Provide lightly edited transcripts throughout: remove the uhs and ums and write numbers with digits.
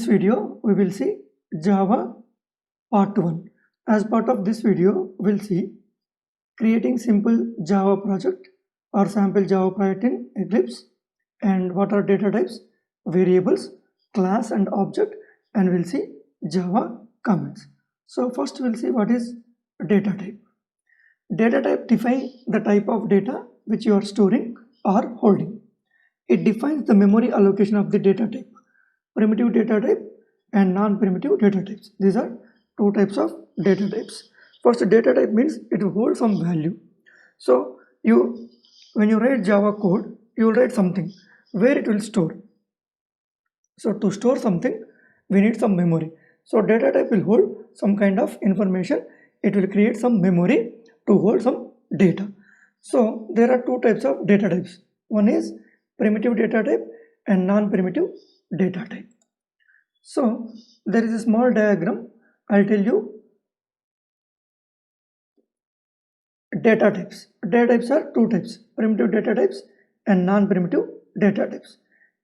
video we will see Java part 1. As part of this video we'll see creating simple Java project or sample Java project in Eclipse, and what are data types, variables, class and object, and we'll see Java comments. So first we'll see what is data type. Data type defines the type of data which you are storing or holding. It defines the memory allocation of the data type. Primitive data type and non-primitive data types. These are two types of data types. First, data type means it will hold some value. So when you write Java code, you will write something where it will store. So to store something, we need some memory. So data type will hold some kind of information. It will create some memory to hold some data. So there are two types of data types. One is primitive data type and non-primitive data type. So there is a small diagram. I'll tell you data types. Data types are two types, primitive data types and non-primitive data types.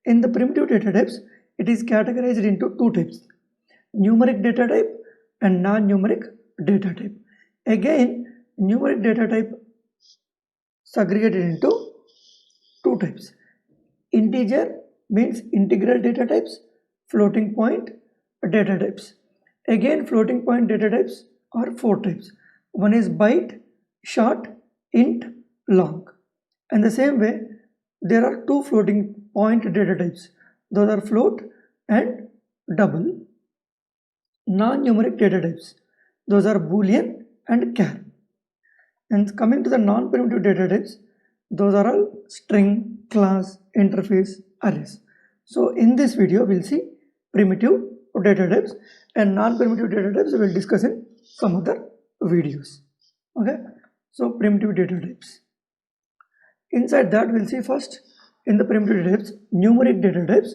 In the primitive data types, it is categorized into two types, numeric data type and non-numeric data type. Again, numeric data type segregated into two types. Integer means integral data types, floating point data types. Again, floating point data types are four types. One is byte, short, int, long. And the same way, there are two floating point data types. Those are float and double. Non-numeric data types. Those are boolean and char. And coming to the non-primitive data types, those are all string, class, interface, arrays. So in this video, we'll see primitive data types, and non-primitive data types we will discuss in some other videos. Okay, so primitive data types. Inside that we'll see first in the primitive data types, numeric data types,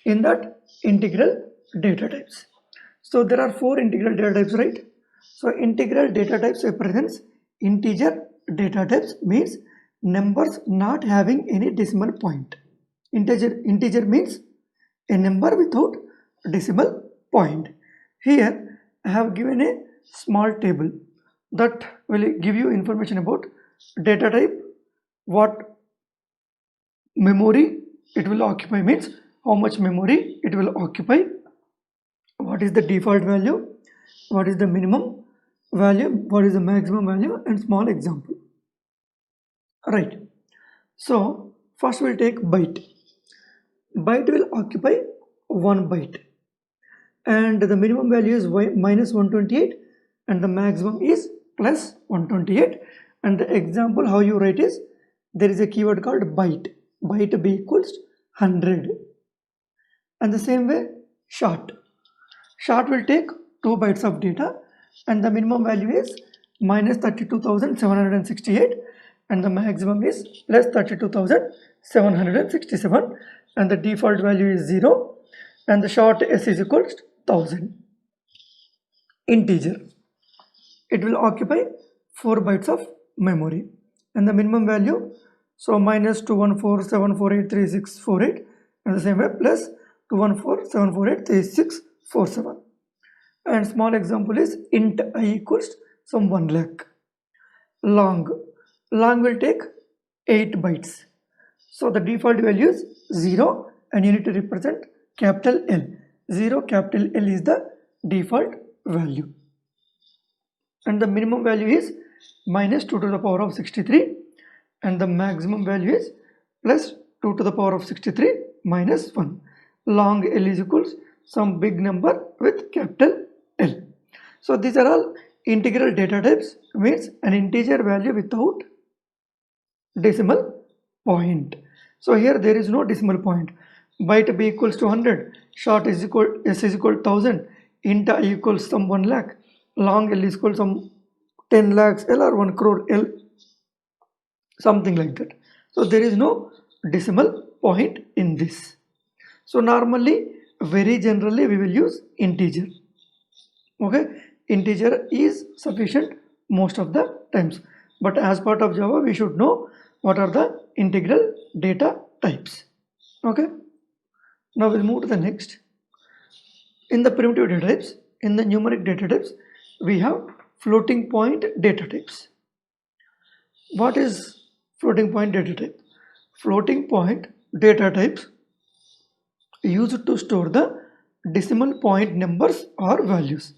in that integral data types. So there are four integral data types, right? So integral data types represents integer data types, means numbers not having any decimal point. Integer means a number without decimal point. Here I have given a small table that will give you information about data type, what memory it will occupy, means how much memory it will occupy, what is the default value, what is the minimum value, what is the maximum value, and small example. Right. So first we'll take byte. Byte will occupy 1 byte, and the minimum value is minus 128 and the maximum is plus 128. And the example how you write is, there is a keyword called byte. Byte b equals 100. And the same way short. Short will take 2 bytes of data, and the minimum value is minus 32,768 and the maximum is plus 32,767, and the default value is 0, and the short s is equals 1000. Integer, it will occupy 4 bytes of memory, and the minimum value, so minus 214,748,3648, and the same way plus 214,748,3647. And small example is int I equals some 1 lakh. Long will take 8 bytes. So the default value is 0 and you need to represent capital L. 0 capital L is the default value. And the minimum value is minus 2 to the power of 63 and the maximum value is plus 2 to the power of 63 minus 1. Long L is equals some big number with capital L. So these are all integral data types, means an integer value without decimal point. So here there is no decimal point. Byte b equals to 100, short is equal s is equal to 1000, int I equals some 1 lakh, long L is equal to some 10 lakhs L or 1 crore L, something like that. So there is no decimal point in this. So normally, very generally we will use integer. Okay, integer is sufficient most of the times, but as part of Java we should know what are the integral data types. Okay, now we'll move to the next. In the primitive data types, in the numeric data types, we have floating point data types. What is floating point data type? Floating point data types used to store the decimal point numbers or values.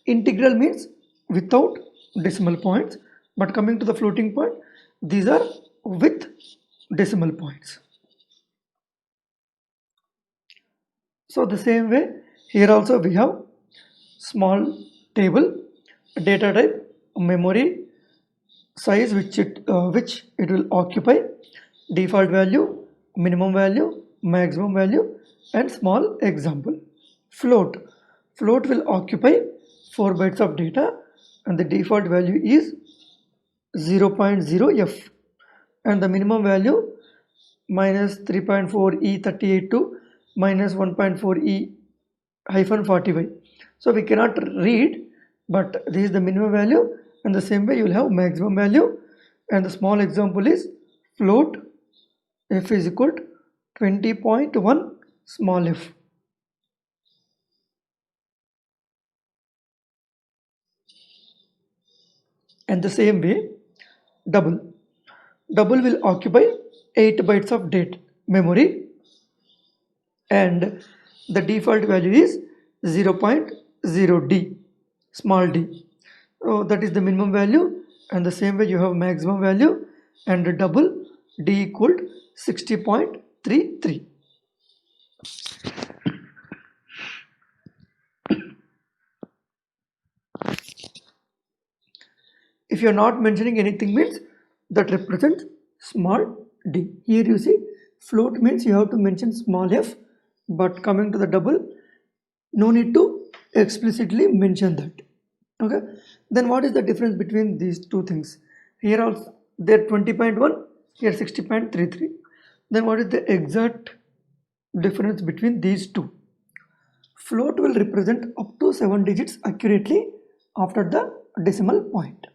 Integral means without decimal points, but coming to the floating point, these are with decimal points. So the same way, here also we have small table, data type, memory size which it will occupy, default value, minimum value, maximum value, and small example. Float will occupy 4 bytes of data and the default value is 0.0f and the minimum value minus 3.4 E38 to minus 1.4 E hyphen 40y. So we cannot read, but this is the minimum value, and the same way you will have maximum value, and the small example is float f is equal to 20.1 small f. And the same way double will occupy 8 bytes of data memory and the default value is 0.0d small d. So that is the minimum value, and the same way you have maximum value and the double d equal to 60.33. If you are not mentioning anything means that represents small d. Here you see float means you have to mention small f, but coming to the double, no need to explicitly mention that. Okay, then what is the difference between these two things? Here also they're 20.1, here 60.33. Then what is the exact difference between these two? Float will represent up to 7 digits accurately after the decimal point,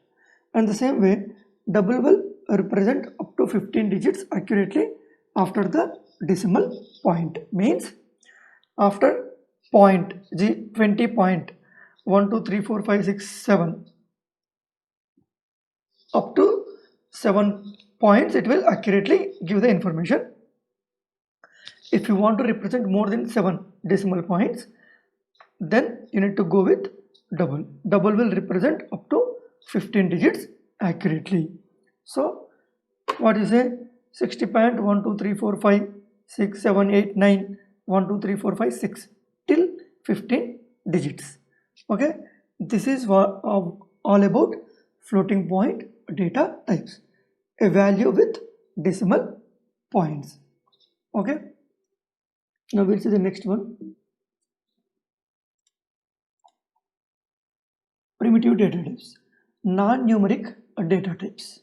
and the same way double will represent up to 15 digits accurately after the decimal point. Means after point 20 point 1 2 3 4 5 6 7 up to 7 points it will accurately give the information. If you want to represent more than 7 decimal points, then you need to go with double. Double will represent up to 15 digits accurately. So what you say 60.123456789 12345 till 15 digits. Okay, this is what all about floating point data types, a value with decimal points. Okay, now we'll see the next one, primitive data types, non-numeric data types.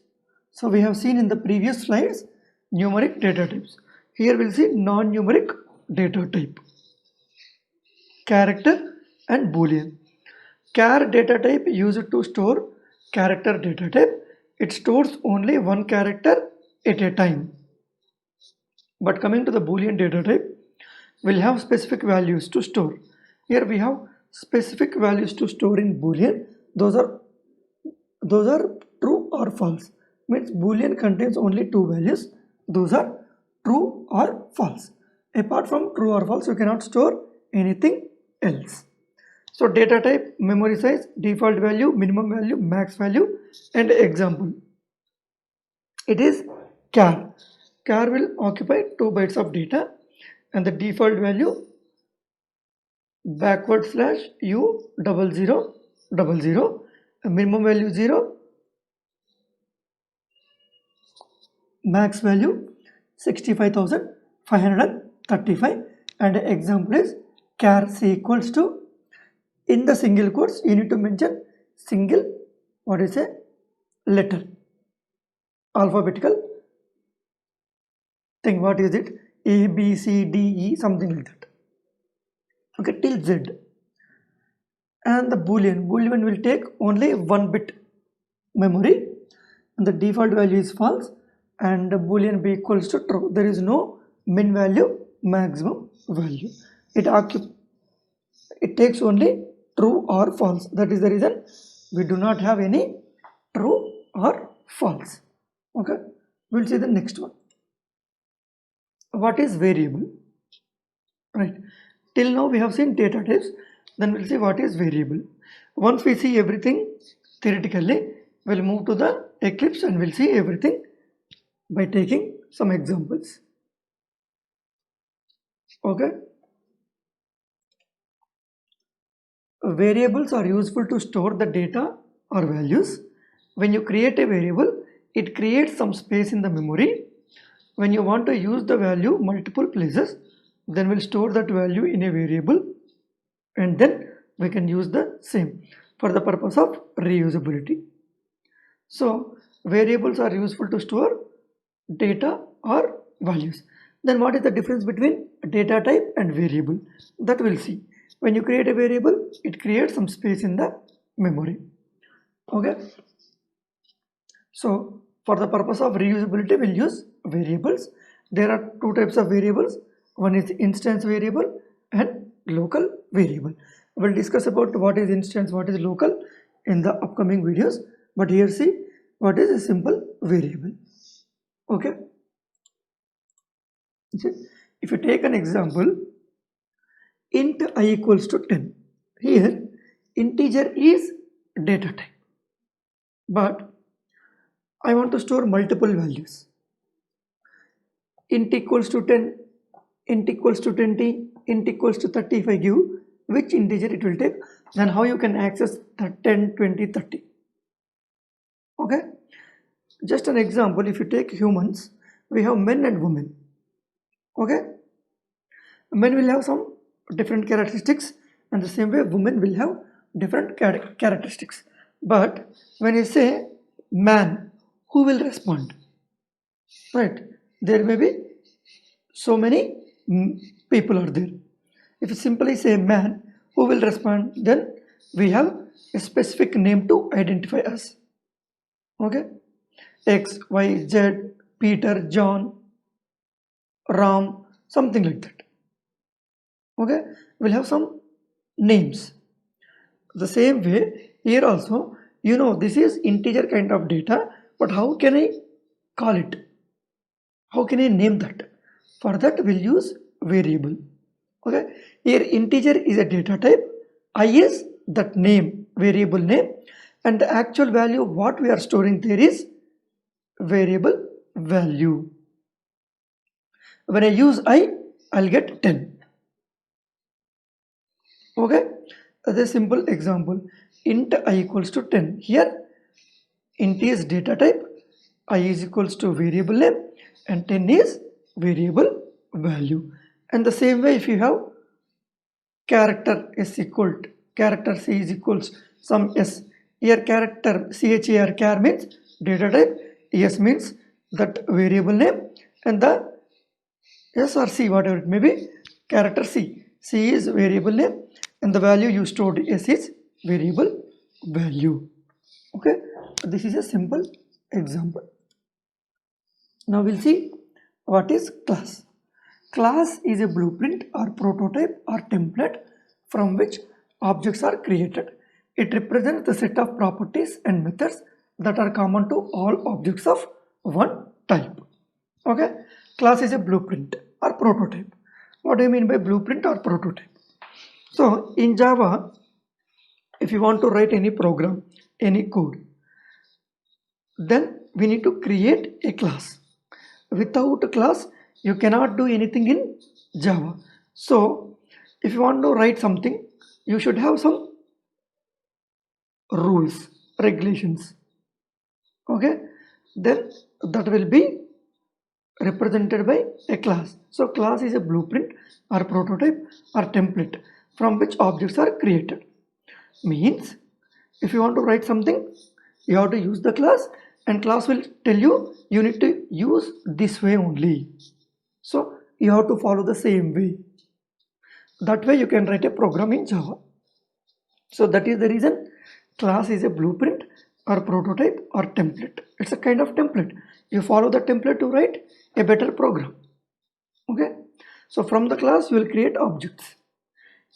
So we have seen in the previous slides numeric data types. Here we'll see non-numeric data type, character and boolean. Char data type used to store character data type. It stores only one character at a time. But coming to the boolean data type, we'll have specific values to store. Here we have specific values to store in boolean. Those are true or false. Means boolean contains only two values. Those are true or false. Apart from true or false, you cannot store anything else. So data type, memory size, default value, minimum value, max value, and example. It is char. Char will occupy 2 bytes of data and the default value /u0000, minimum value 0, max value 65,535, and example is char c equals to, in the single quotes you need to mention single letter, alphabetical thing. What is it? A, B, C, D, E, something like that. Okay, till Z. And the boolean will take only 1 bit memory and the default value is false and the boolean b equals to true. There is no min value, maximum value. It occupies it takes only true or false. That is the reason we do not have any true or false. Okay, we'll see the next one. What is variable? Right, till now we have seen data types, then we'll see what is variable. Once we see everything theoretically, we'll move to the Eclipse and we'll see everything by taking some examples. Okay, variables are useful to store the data or values. When you create a variable, it creates some space in the memory. When you want to use the value multiple places, then we'll store that value in a variable and then we can use the same for the purpose of reusability. So variables are useful to store data or values. Then what is the difference between data type and variable? That we'll see. When you create a variable, it creates some space in the memory. Okay. So for the purpose of reusability, we'll use variables. There are two types of variables. One is instance variable and local variable. We'll discuss about what is instance, what is local in the upcoming videos. But here see what is a simple variable. Okay. If you take an example, int I equals to 10. Here integer is data type, but I want to store multiple values. Int equals to 10, int equals to 20, int equals to 30. If I give which integer it will take, then how you can access the 10, 20, 30. Okay, just an example, if you take humans, we have men and women. Okay, men will have some different characteristics and the same way women will have different characteristics. But when you say man, who will respond? Right, there may be so many people are there. If you simply say man, who will respond? Then we have a specific name to identify us. Okay, X, Y, Z, Peter, John, Ram, something like that. Okay, we'll have some names. The same way here also, you know, this is integer kind of data, but how can I call it? How can I name that? For that we'll use variable. Okay, here integer is a data type, I is that name, variable name, and the actual value what we are storing there is variable value. When I use I, I'll get 10. Okay, as a simple example, int I equals to 10. Here int is data type, I is equals to variable name, and 10 is variable value. And the same way, if you have character s equal to character c is equals some s, here character char means data type, s means that variable name, and the s or c, whatever it may be, character c is variable name, and the value you stored s is variable value. Okay, this is a simple example. Now we'll see what is class. Class is a blueprint or prototype or template from which objects are created. It represents the set of properties and methods that are common to all objects of one type. Okay, class is a blueprint or prototype. What do you mean by blueprint or prototype? So in Java, if you want to write any program, any code, then we need to create a class. Without a class, you cannot do anything in Java. So if you want to write something, you should have some rules, regulations. Okay, then that will be represented by a class. So class is a blueprint or prototype or template from which objects are created. Means if you want to write something, you have to use the class, and class will tell you you need to use this way only. So you have to follow the same way. That way you can write a program in Java. So that is the reason class is a blueprint or prototype or template. It's a kind of template. You follow the template to write a better program. Okay, so from the class you will create objects.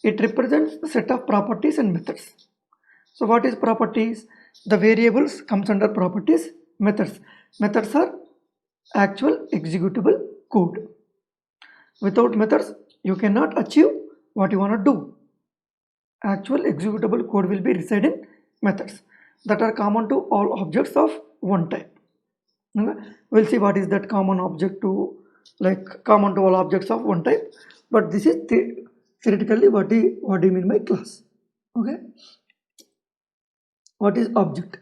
It represents the set of properties and methods. So what is properties? The variables comes under properties. Methods. Methods are actual executable code. Without methods, you cannot achieve what you want to do. Actual executable code will be reside in methods that are common to all objects of one type. Okay? We'll see what is that common object to, like common to all objects of one type. But this is theoretically what do you mean by class? Okay. What is object?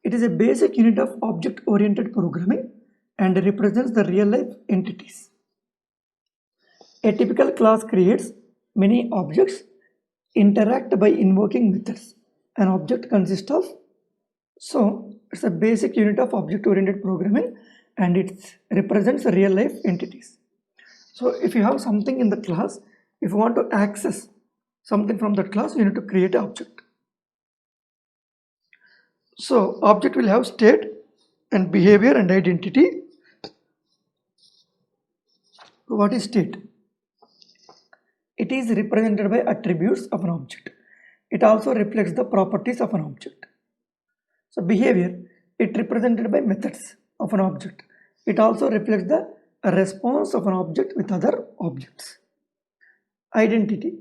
It is a basic unit of object-oriented programming and represents the real-life entities. A typical class creates many objects, interact by invoking methods. An object consists of, so it's a basic unit of object-oriented programming and it represents real-life entities. So if you have something in the class, if you want to access something from that class, you need to create an object. So object will have state and behavior and identity. What is state? It is represented by attributes of an object. It also reflects the properties of an object. So behavior, it represented by methods of an object. It also reflects the response of an object with other objects. Identity,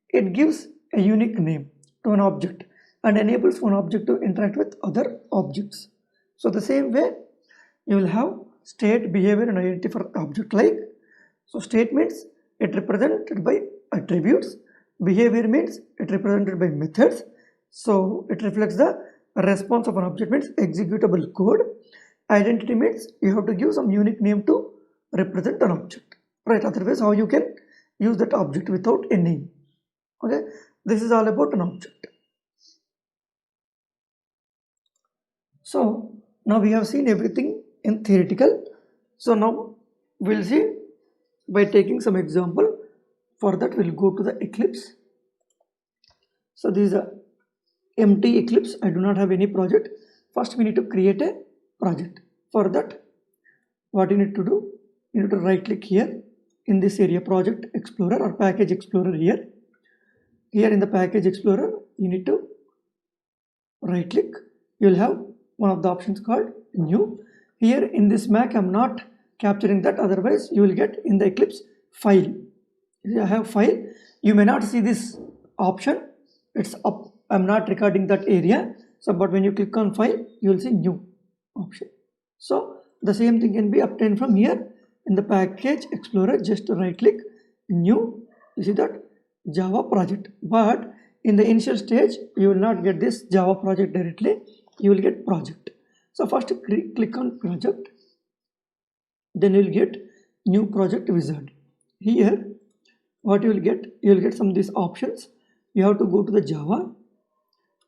it gives a unique name to an object and enables one object to interact with other objects. So the same way you will have state, behavior and identity for object like. So state means it represented by attributes, behavior means it represented by methods, so it reflects the response of an object means executable code. Identity means you have to give some unique name to represent an object, right? Otherwise how you can use that object without a name. Okay, this is all about an object. So now we have seen everything in theoretical. So now we'll see by taking some example. For that we'll go to the Eclipse. So this is a empty Eclipse. I do not have any project. First we need to create a project. For that, what you need to do, you need to right click here in this area, Project Explorer or Package Explorer here. Here in the Package Explorer, you need to right click. You will have one of the options called New. Here in this Mac, I'm not capturing that. Otherwise, you will get in the Eclipse File. I have File. You may not see this option. It's up. I'm not recording that area. So, but when you click on File, you will see New option. So, the same thing can be obtained from here in the Package Explorer. Just right click New. You see that Java project. But in the initial stage, you will not get this Java project directly. You will get project. So first click on project. Then you will get new project wizard. Here, what you will get some of these options. You have to go to the Java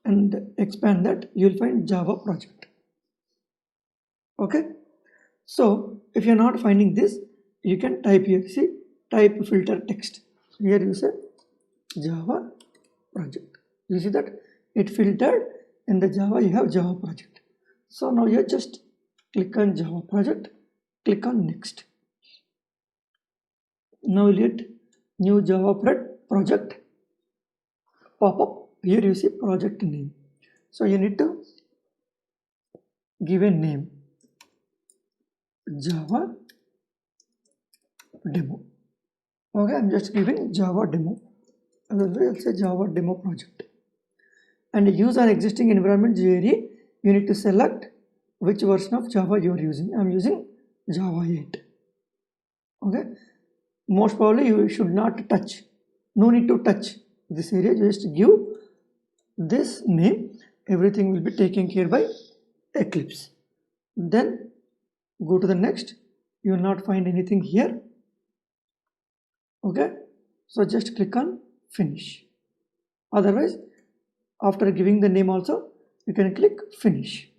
and expand that. You will find Java project. Okay. So if you are not finding this, you can type here. See, type filter text. Here you say Java project. You see that it filtered in the Java. You have Java project. So now you just click on Java project. Click on next. Now you get new Java project pop up. Here you see project name. So you need to give a name, Java demo. Okay, I'm just giving Java demo. I'll say Java demo project. And use an existing environment JRE. You need to select which version of Java you are using. I'm using Java 8. Okay. Most probably you should not touch. No need to touch this area. Just give this name. Everything will be taken care by Eclipse. Then go to the next. You will not find anything here. Okay. So just click on finish. Otherwise, after giving the name also, you can click finish.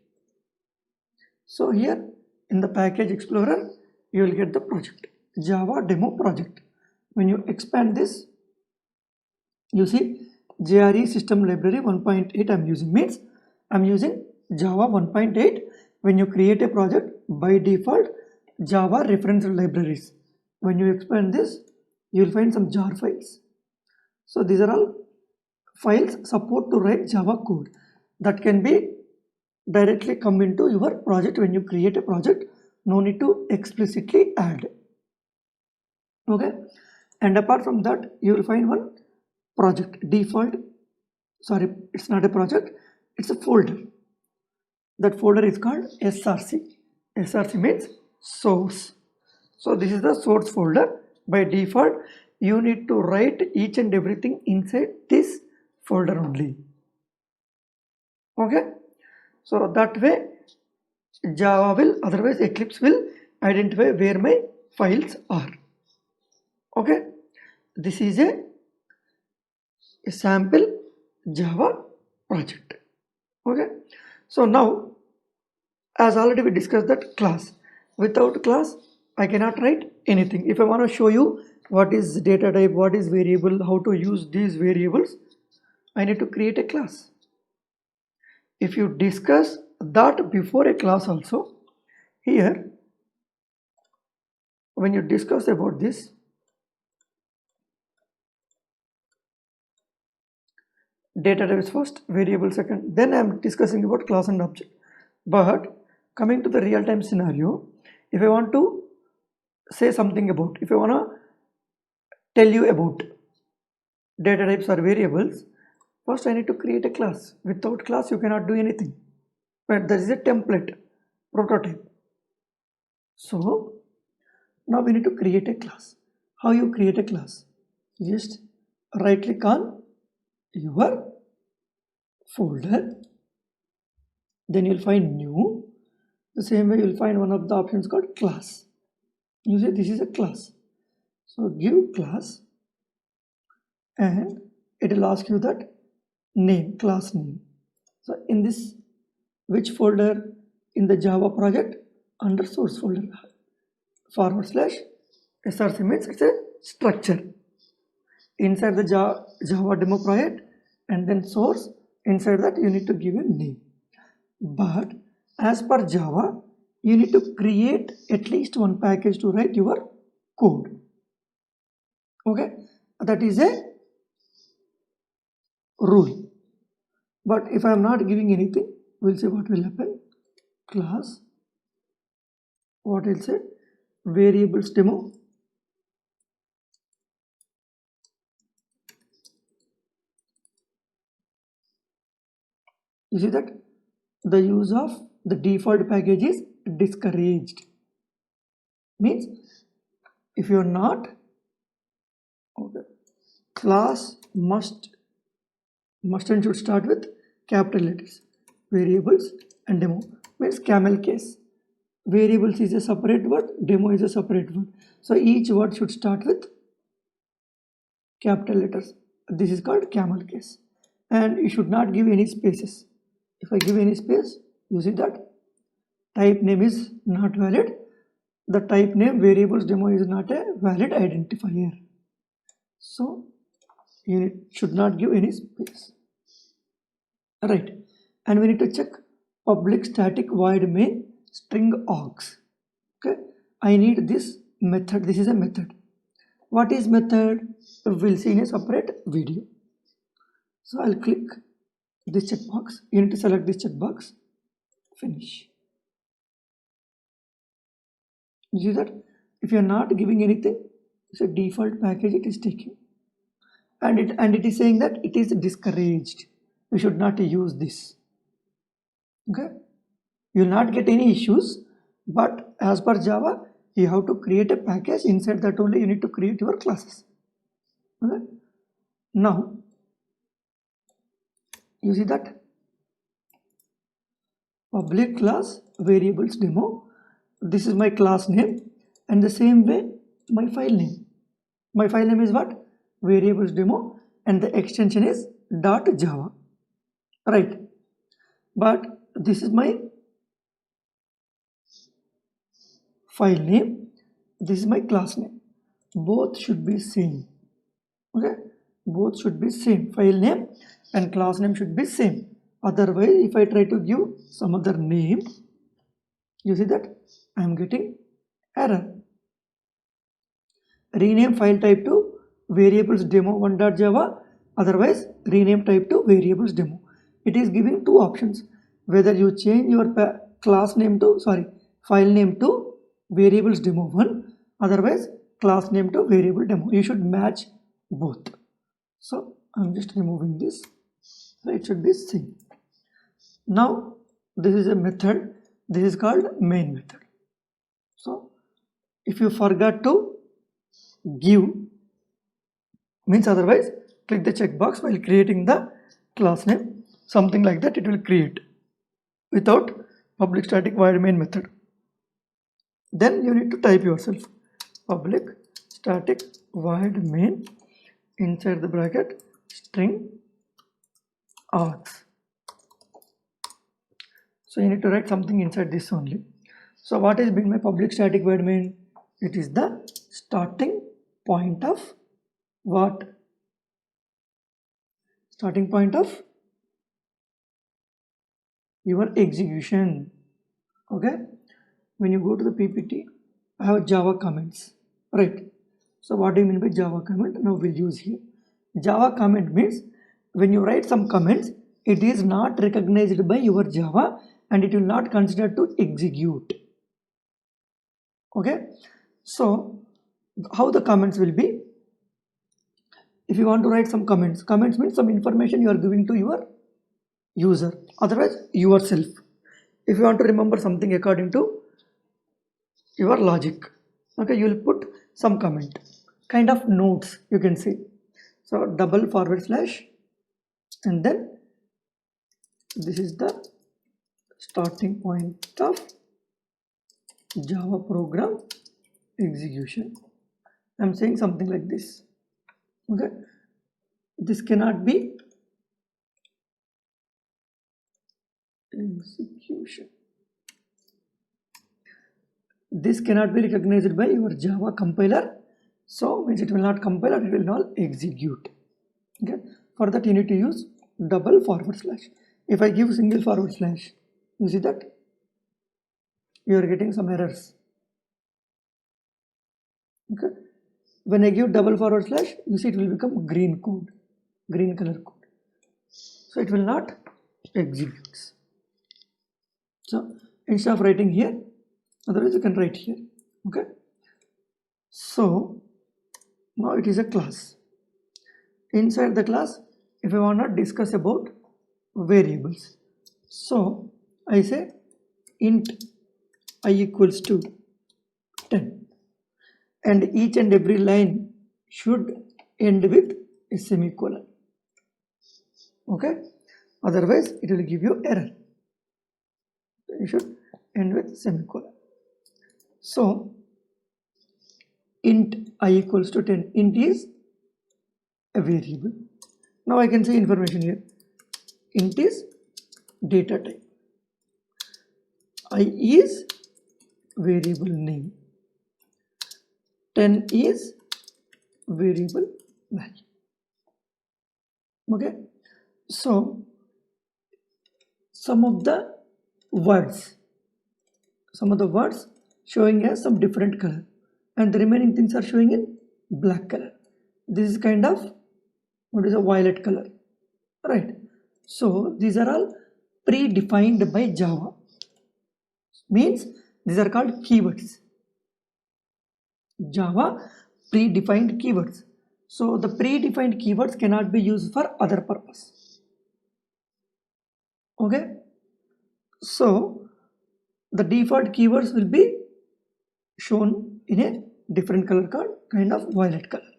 So here in the Package Explorer, you will get the project, Java demo project. When you expand this, you see JRE system library 1.8 I'm using, means I'm using Java 1.8. When you create a project, by default, Java reference libraries. When you expand this, you will find some jar files. So these are all files support to write Java code that can be directly come into your project when you create a project. No need to explicitly add. Okay, and apart from that, you will find one project default. Sorry, it's not a project, it's a folder. That folder is called SRC. SRC means source. So this is the source folder. By default, you need to write each and everything inside this folder only. Okay, so that way Java will, otherwise Eclipse will identify where my files are. Okay, this is a sample Java project. Okay, so now as already we discussed that class, without class I cannot write anything. If I want to show you what is data type, what is variable, how to use these variables, I need to create a class. If you discuss that before a class also, here when you discuss about this, data type is first, variable second, then I am discussing about class and object. But coming to the real-time scenario, if I want to say something about, if I want to tell you about data types or variables, first I need to create a class. Without class you cannot do anything, but there is a template, prototype. So now we need to create a class. How you create a class? Just right click on your folder, then you'll find new. The same way you'll find one of the options called class. You see this is a class. So give class and it will ask you that name, class name. So in this, which folder in the Java project? Under source folder, / src means it's a structure inside the Java demo project, and then source, inside that you need to give a name. But as per Java, you need to create at least one package to write your code. Okay, that is a rule. But if I am not giving anything, we'll see what will happen. Class, what will say, variables demo, you see that the use of the default package is discouraged. Means if you are not, okay, class must and should start with capital letters. Variables and demo means camel case. Variables is a separate word, demo is a separate word. So each word should start with capital letters. This is called camel case. And you should not give any spaces. If I give any space, you see that type name is not valid. The type name variables demo is not a valid identifier. So you should not give any space. Right. And we need to check public static void main string args. Okay. I need this method. This is a method. What is method? We'll see in a separate video. So I'll click this checkbox. You need to select this checkbox. Finish. You see that if you are not giving anything, it's a default package it is taking, and it is saying that it is discouraged. You should not use this. Okay, you will not get any issues, but as per Java, you have to create a package. Inside that only you need to create your classes. Okay, now you see that public class variables demo. This is my class name, and the same way my file name. My file name is what? Variables demo, and the extension is .java. Right. But this is my file name. This is my class name. Both should be same. Okay. Both should be same. File name and class name should be same. Otherwise, if I try to give some other name, you see that I am getting error. Rename file type to variables demo1.java, otherwise rename type to variables demo. It is giving two options, whether you change your class name to file name to variables demo1, otherwise class name to variable demo. You should match both. So I'm just removing this, so it should be same. Now this is a method, this is called main method. So if you forgot to give, means otherwise click the checkbox while creating the class name, something like that it will create without public static void main method. Then you need to type yourself public static void main inside the bracket string args. So you need to write something inside this only. So what is being my public static void main? It is the starting point of what? Starting point of your execution. Okay, when you go to the PPT, I have Java comments, right? So what do you mean by Java comment? Now we'll use here. Java comment means when you write some comments, it is not recognized by your Java and it will not consider to execute. Okay, so how the comments will be? If you want to write some comments, comments means some information you are giving to your user, otherwise yourself. If you want to remember something according to your logic, okay, you will put some comment, kind of notes you can say. So double forward slash, and then this is the starting point of Java program execution. I'm saying something like this. Okay, this cannot be execution. This cannot be recognized by your Java compiler, so means it will not compile or it will not execute. Okay, for that you need to use double forward slash. If I give single forward slash, you see that you are getting some errors. Okay, when I give double forward slash, you see it will become green code, green color code, so it will not execute. So instead of writing here, otherwise you can write here. Okay, so now it is a class. Inside the class, if I want to discuss about variables, so I say int I equals to 10, and each and every line should end with a semicolon. Okay, otherwise it will give you error. You should end with semicolon. So int I equals to 10, int is a variable. Now I can say information here. Int is data type, I is variable name, 10 is variable value. Okay, so some of the words showing as some different color, and the remaining things are showing in black color. This is kind of what is a violet color, right? So these are all predefined by Java, means these are called keywords. Java predefined keywords. So the predefined keywords cannot be used for other purpose. Okay, so the default keywords will be shown in a different color called kind of violet color.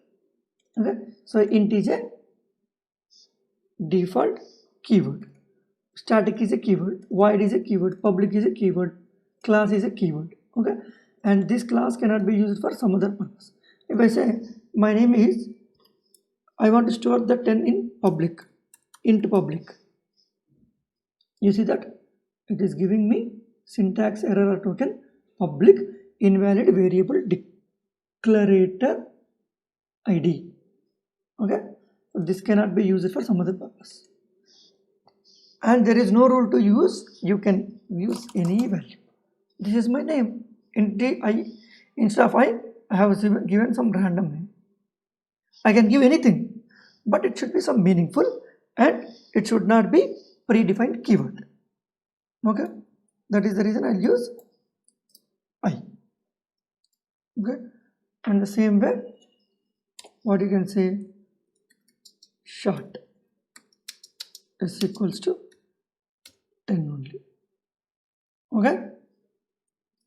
Okay, so int is a default keyword, static is a keyword, void is a keyword, public is a keyword, class is a keyword. Okay, and this class cannot be used for some other purpose. If I say my name is, I want to store the 10 in public, int public, you see that it is giving me syntax error token public invalid variable declarator id. Okay, so this cannot be used for some other purpose, and there is no rule to use, you can use any value. This is my name, instead of I have given some random name. I can give anything, but it should be some meaningful and it should not be predefined keyword. Okay, that is the reason I'll use I. Okay, and the same way, what you can say, short is equals to 10 only. Okay,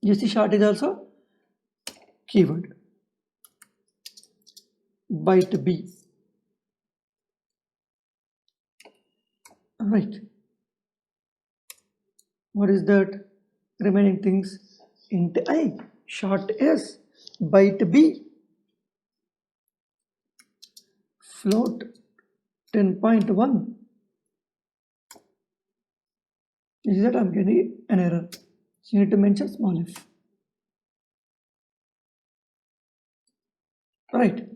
you see short is also keyword. Byte B. Right. What is that? Remaining things, int I, short S, byte B, float 10.1. Is that I'm getting an error? So you need to mention small f. Right.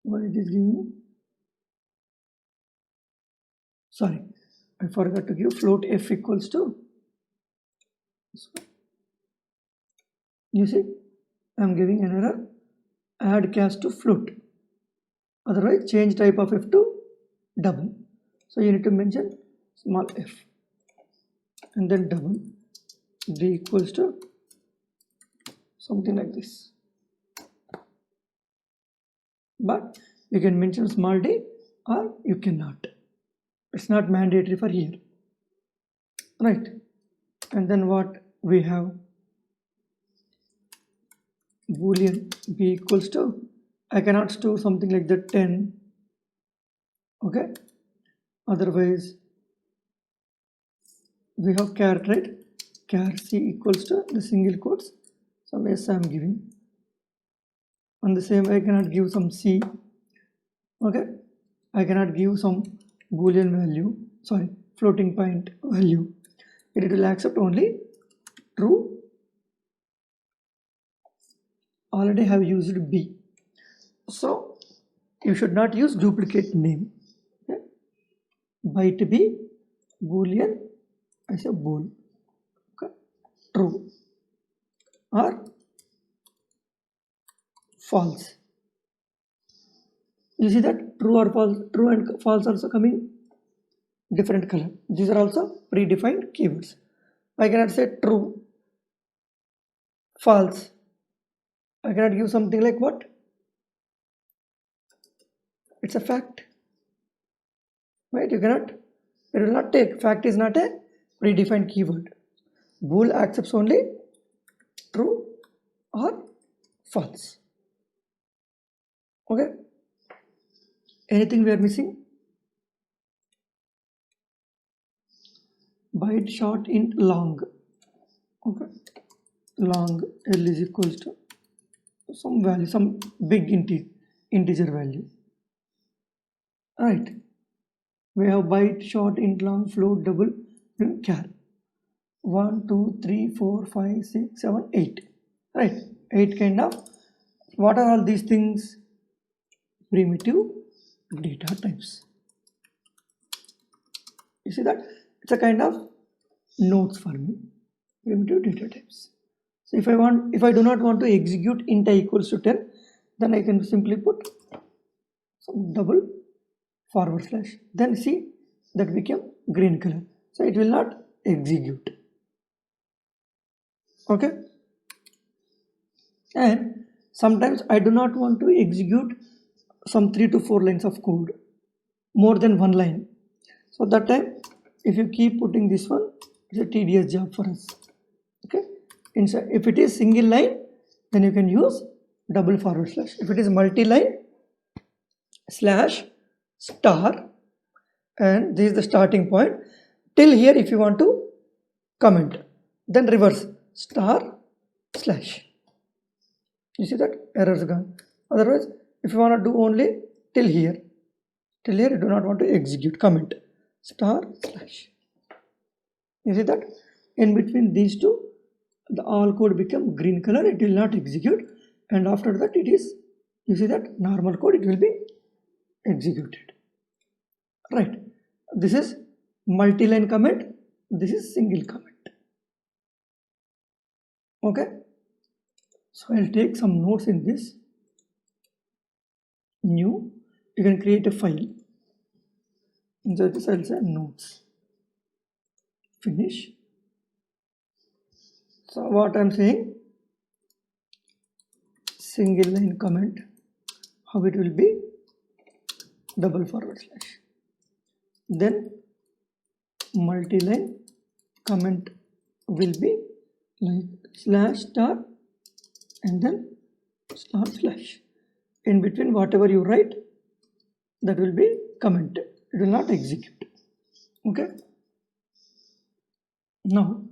Why it is giving me? Sorry, I forgot to give float f equals to. You see, I'm giving an error. Add cast to float. Otherwise, change type of f to double. So you need to mention small f and then double. D equals to something like this. But you can mention small d or you cannot. It's not mandatory for here. Right. And then what we have? Boolean b equals to, I cannot store something like that 10. Okay. Otherwise, we have char, right? Char c equals to the single quotes, some s I am giving. On the same way, I cannot give some c. Okay. I cannot give some Boolean value, sorry, floating point value. It will accept only true. Already have used b. So you should not use duplicate name. Okay. Byte b, Boolean, I say bool. Okay. True or false. You see that true or false, true and false also coming different color. These are also predefined keywords. I cannot say true, false. I cannot give something like what? It's a fact. Right? You cannot, it will not take. Fact is not a predefined keyword. Bool accepts only true or false. Okay? Anything we are missing? Byte short int long. Okay. Long L is equals to some value, some big integer value. Right. We have byte short int long float double char. 1 2 3 4 5 6 7 8. Right. 8 kind of. What are all these things? Primitive data types. You see that? It's a kind of notes for me. Primitive data types. So if I do not want to execute int I equals to 10, then I can simply put some double forward slash. Then see that became green color. So it will not execute. Okay. And sometimes I do not want to execute some 3 to 4 lines of code, more than one line. So that time, if you keep putting this one, it's a tedious job for us. Okay. Inside, if it is single line, then you can use double forward slash. If it is multi-line, slash star, and this is the starting point. Till here, if you want to comment, then reverse star slash. You see that error is gone. Otherwise, if you want to do only till here you do not want to execute, comment star slash. You see that in between these two, the all code become green color. It will not execute, and after that it is, you see that normal code, it will be executed. Right. This is multi-line comment. This is single comment. Okay. So I'll take some notes in this. new, you can create a file. Inside this I'll say notes, finish. So what I'm saying, single line comment, how it will be, double forward slash, then multi-line comment will be like slash star and then star slash. In between whatever you write, that will be commented, it will not execute. Okay, now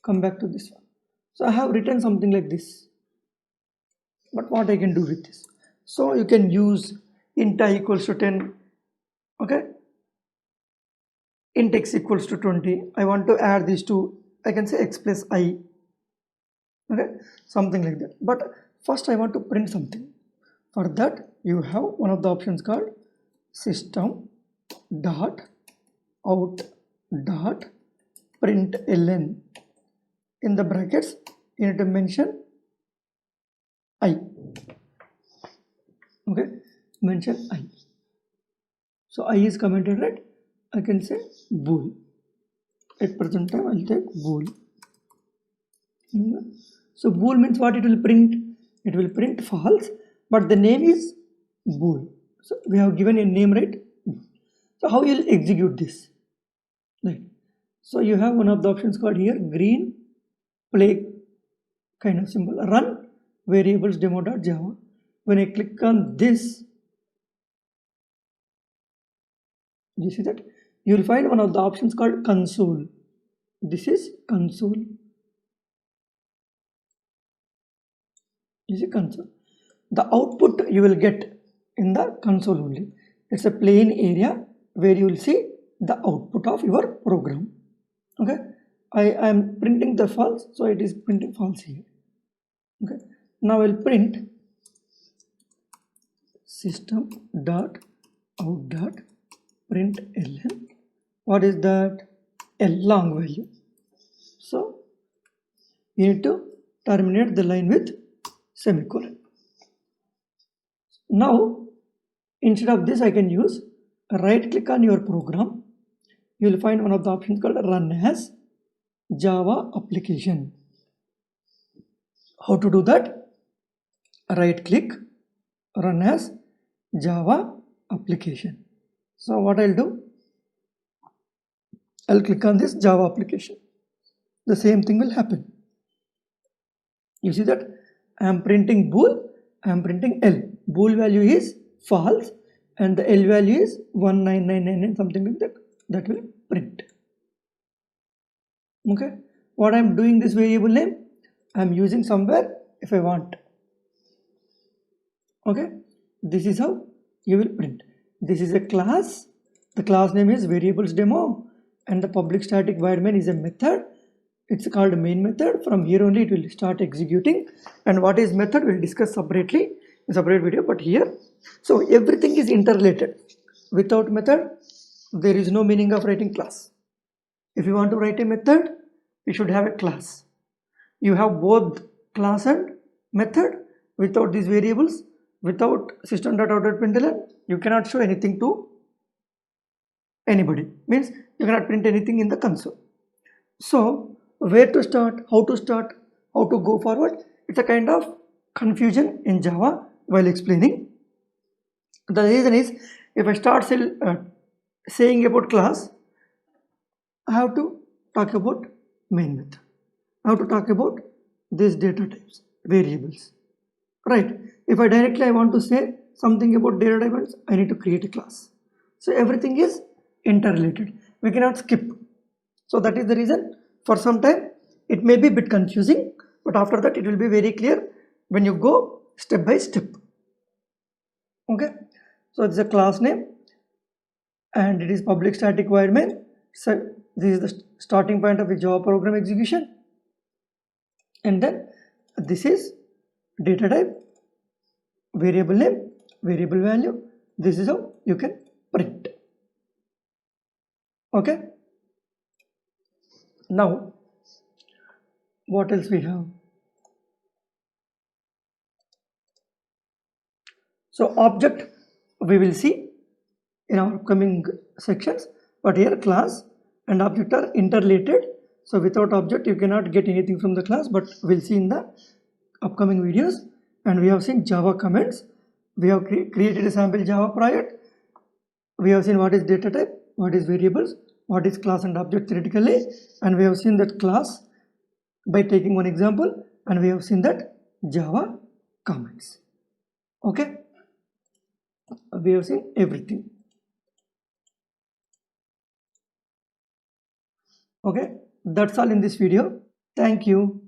come back to this one. So I have written something like this, but what I can do with this? So you can use int I equals to 10, okay, int x equals to 20. I want to add these two, I can say x plus I, okay, something like that. But first I want to print something. For that you have one of the options called system dot out dot println. In the brackets you need to mention I, okay, mention I. So I is commented, right? I can say bool. At present time I'll take bool. So bool means what it will print? It will print false, but the name is bool. So we have given a name, right? So how you will execute this? Right. So you have one of the options called here green play kind of symbol, run variables demo.java. When I click on this, you see that you will find one of the options called console. This is console. You see console. The output you will get in the console only. It's a plain area where you will see the output of your program. Okay, I am printing the false, so it is printing false here. Okay, now I'll print system dot out dot println. What is that? A long value. So you need to terminate the line with semicolon. Now instead of this I can use right click on your program. You will find one of the options called run as Java application. How to do that? Right click, run as Java application. So what I'll do, I'll click on this Java application. The same thing will happen. You see that I am printing bool, I am printing L. Bool value is false and the L value is 19999, something like that. That will print. Okay, what I am doing, this variable name I am using somewhere if I want. Okay, this is how you will print. This is a class. The class name is variables demo and the public static void main is a method. It's called main method. From here only it will start executing, and what is method we'll discuss separately in a separate video. But here, so everything is interrelated. Without method there is no meaning of writing class. If you want to write a method, you should have a class. You have both class and method. Without these variables, without system.out.println, you cannot show anything to anybody. Means you cannot print anything in the console. So where to start, how to go forward, it's a kind of confusion in Java while explaining. The reason is, if I start saying about class, I have to talk about main method. I have to talk about these data types, variables, right? If I directly want to say something about data types, I need to create a class. So everything is interrelated. We cannot skip. So that is the reason for some time it may be a bit confusing, but after that it will be very clear when you go step by step. Okay, so it's a class name and it is public static void main. So this is the starting point of a Java program execution, and then this is data type, variable name, variable value. This is how you can print. Okay, now what else we have? So object we will see in our upcoming sections. But here class and object are interrelated, so without object you cannot get anything from the class, but we'll see in the upcoming videos. And we have seen Java comments, we have created a sample Java project, we have seen what is data type, what is variables, what is class and object theoretically, and we have seen that class by taking one example, and we have seen that Java comments. Okay, we have seen everything. Okay, that's all in this video. Thank you.